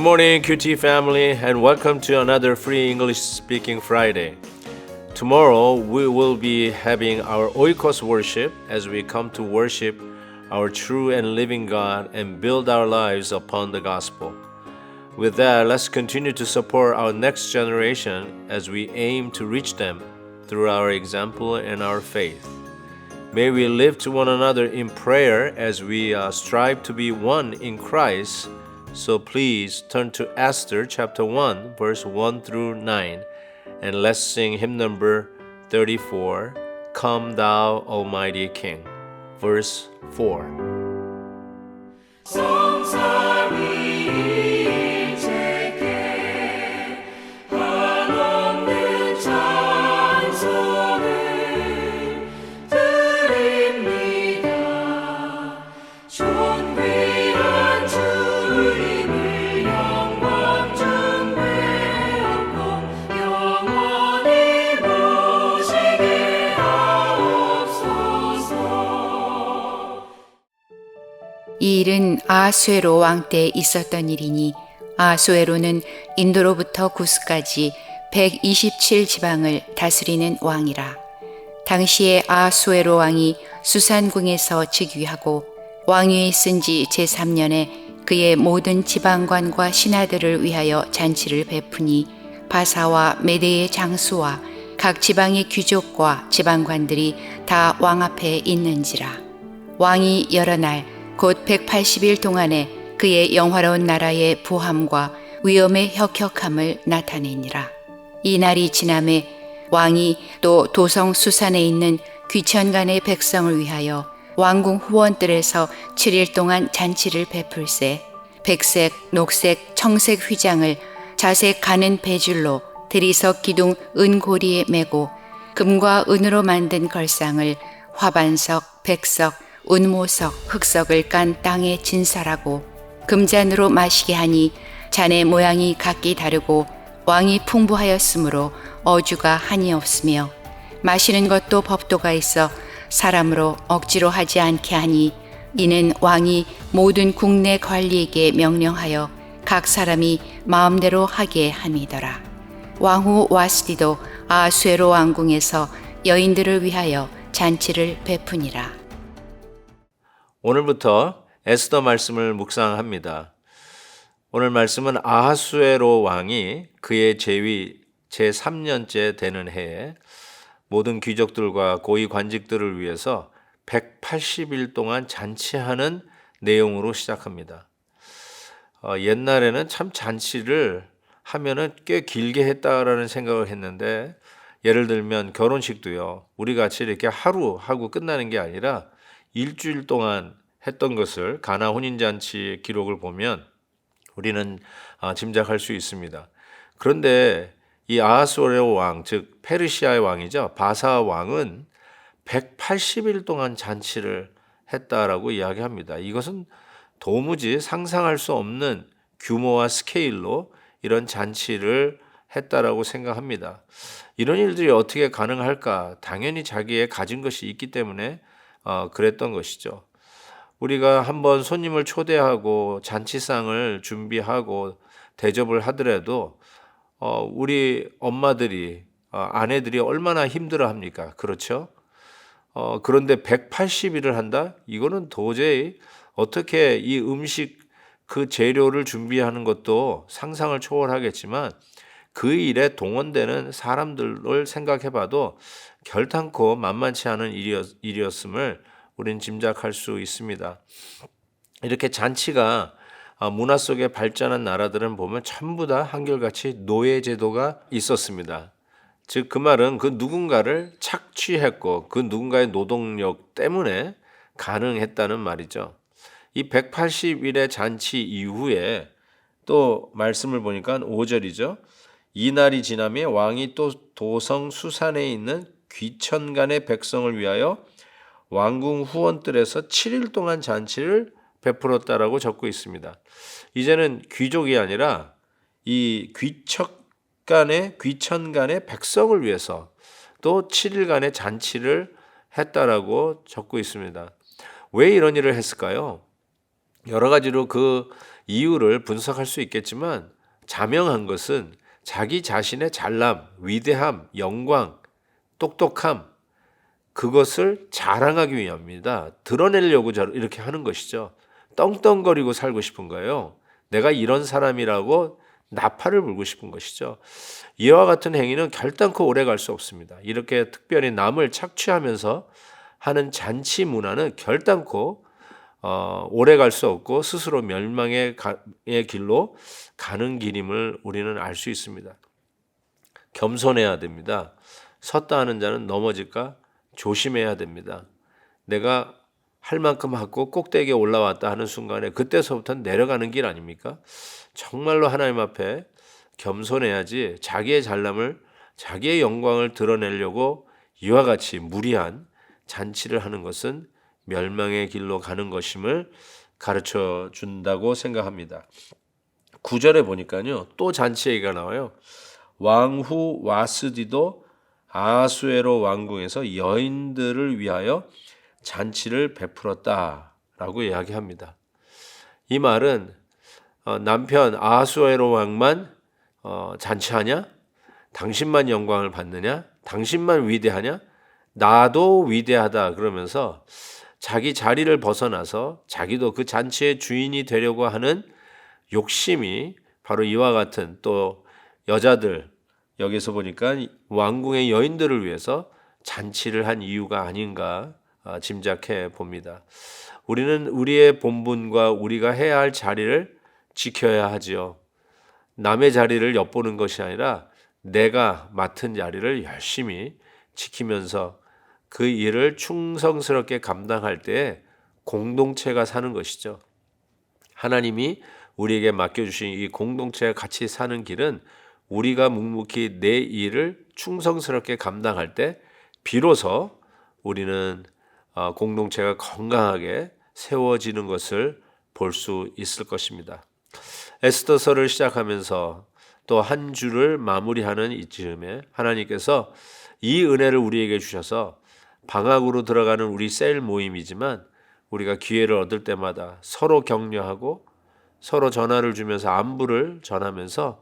morning, QT family, and welcome to another free English speaking Friday. Tomorrow we will be having our Oikos worship as we come to worship our true and living God and build our lives upon the gospel. With that, let's continue to support our next generation as we aim to reach them through our example and our faith. May we live to one another in prayer as we strive to be one in Christ. So please turn to Esther chapter 1 verse 1 through 9 and let's sing hymn number 34, Come Thou Almighty King, verse 4. 이 일은 아하수에로 왕 때 있었던 일이니 아하수에로는 인도로부터 구스까지 127지방을 다스리는 왕이라. 당시에 아하수에로 왕이 수산궁에서 즉위하고 왕위에 있은 지 제3년에 그의 모든 지방관과 신하들을 위하여 잔치를 베푸니 바사와 메대의 장수와 각 지방의 귀족과 지방관들이 다 왕 앞에 있는지라. 왕이 여러 날 곧 180일 동안에 그의 영화로운 나라의 부함과 위엄의 혁혁함을 나타내니라. 이 날이 지남에 왕이 또 도성 수산에 있는 귀천간의 백성을 위하여 왕궁 후원들에서 7일 동안 잔치를 베풀세 백색, 녹색, 청색 휘장을 자색 가는 배줄로 대리석 기둥 은고리에 메고 금과 은으로 만든 걸상을 화반석, 백석, 운모석, 흑석을 깐 땅에 진설하고 금잔으로 마시게 하니 잔의 모양이 각기 다르고 왕이 풍부하였으므로 어주가 한이 없으며 마시는 것도 법도가 있어 사람으로 억지로 하지 않게 하니 이는 왕이 모든 국내 관리에게 명령하여 각 사람이 마음대로 하게 함이더라. 왕후 와스디도 아하수에로 왕궁에서 여인들을 위하여 잔치를 베푸니라. 오늘부터 에스더 말씀을 묵상합니다. 오늘 말씀은 아하수에로 왕이 그의 재위 제3년째 되는 해에 모든 귀족들과 고위 관직들을 위해서 180일 동안 잔치하는 내용으로 시작합니다. 옛날에는 참 잔치를 하면은 꽤 길게 했다라는 생각을 했는데 예를 들면 결혼식도요. 우리 같이 이렇게 하루 하고 끝나는 게 아니라 일주일 동안 했던 것을 가나 혼인잔치 기록을 보면 우리는 짐작할 수 있습니다. 그런데 이 아하수에로 왕, 즉 페르시아의 왕이죠. 바사 왕은 180일 동안 잔치를 했다라고 이야기합니다. 이것은 도무지 상상할 수 없는 규모와 스케일로 이런 잔치를 했다라고 생각합니다. 이런 일들이 어떻게 가능할까? 당연히 자기의 가진 것이 있기 때문에 그랬던 것이죠. 우리가 한번 손님을 초대하고 잔치상을 준비하고 대접을 하더라도 우리 엄마들이 아내들이 얼마나 힘들어합니까? 그렇죠? 그런데 180일을 한다? 이거는 도저히 어떻게 이 음식 그 재료를 준비하는 것도 상상을 초월하겠지만 그 일에 동원되는 사람들을 생각해봐도 결탄코 만만치 않은 일이었음을 우리는 짐작할 수 있습니다. 이렇게 잔치가 문화 속에 발전한 나라들은 보면 전부 다 한결같이 노예제도가 있었습니다. 즉 그 말은 그 누군가를 착취했고 그 누군가의 노동력 때문에 가능했다는 말이죠. 이 180일의 잔치 이후에 또 말씀을 보니까 5절이죠. 이날이 지나매 왕이 또 도성 수산에 있는 귀천간의 백성을 위하여 왕궁 후원들에서 7일 동안 잔치를 베풀었다라고 적고 있습니다. 이제는 귀족이 아니라 이 귀천간의 백성을 위해서 또 7일간의 잔치를 했다라고 적고 있습니다. 왜 이런 일을 했을까요? 여러 가지로 그 이유를 분석할 수 있겠지만 자명한 것은 자기 자신의 잘남, 위대함, 영광, 똑똑함 그것을 자랑하기 위함입니다. 드러내려고 이렇게 하는 것이죠. 떵떵거리고 살고 싶은 거예요. 내가 이런 사람이라고 나팔을 불고 싶은 것이죠. 이와 같은 행위는 결단코 오래 갈 수 없습니다. 이렇게 특별히 남을 착취하면서 하는 잔치 문화는 결단코 오래 갈 수 없고 스스로 멸망의 길로 가는 길임을 우리는 알 수 있습니다. 겸손해야 됩니다. 섰다 하는 자는 넘어질까 조심해야 됩니다. 내가 할 만큼 하고 꼭대기에 올라왔다 하는 순간에 그때서부터 내려가는 길 아닙니까? 정말로 하나님 앞에 겸손해야지 자기의 잘남을 자기의 영광을 드러내려고 이와 같이 무리한 잔치를 하는 것은 멸망의 길로 가는 것임을 가르쳐 준다고 생각합니다. 9절에 보니까요. 또 잔치 얘기가 나와요. 왕후 와스디도 아수에로 왕궁에서 여인들을 위하여 잔치를 베풀었다라고 이야기합니다. 이 말은 남편 아수에로 왕만 잔치하냐? 당신만 영광을 받느냐? 당신만 위대하냐? 나도 위대하다 그러면서 자기 자리를 벗어나서 자기도 그 잔치의 주인이 되려고 하는 욕심이 바로 이와 같은 또 여자들 여기서 보니까 왕궁의 여인들을 위해서 잔치를 한 이유가 아닌가 짐작해 봅니다. 우리는 우리의 본분과 우리가 해야 할 자리를 지켜야 하지요. 남의 자리를 엿보는 것이 아니라 내가 맡은 자리를 열심히 지키면서 그 일을 충성스럽게 감당할 때 공동체가 사는 것이죠. 하나님이 우리에게 맡겨주신 이 공동체가 같이 사는 길은 우리가 묵묵히 내 일을 충성스럽게 감당할 때 비로소 우리는 공동체가 건강하게 세워지는 것을 볼 수 있을 것입니다. 에스더서를 시작하면서 또 한 주를 마무리하는 이쯤에 하나님께서 이 은혜를 우리에게 주셔서 방학으로 들어가는 우리 셀 모임이지만 우리가 기회를 얻을 때마다 서로 격려하고 서로 전화를 주면서 안부를 전하면서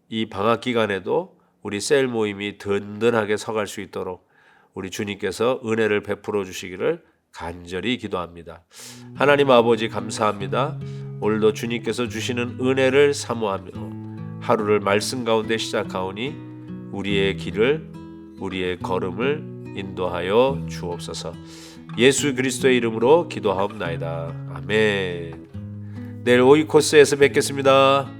이 방학 기간에도 우리 셀 모임이 든든하게 서갈 수 있도록 우리 주님께서 은혜를 베풀어 주시기를 간절히 기도합니다. 하나님 아버지 감사합니다. 오늘도 주님께서 주시는 은혜를 사모하며 하루를 말씀 가운데 시작하오니 우리의 길을 우리의 걸음을 인도하여 주옵소서. 예수 그리스도의 이름으로 기도하옵나이다. 아멘. 내일 오이코스에서 뵙겠습니다.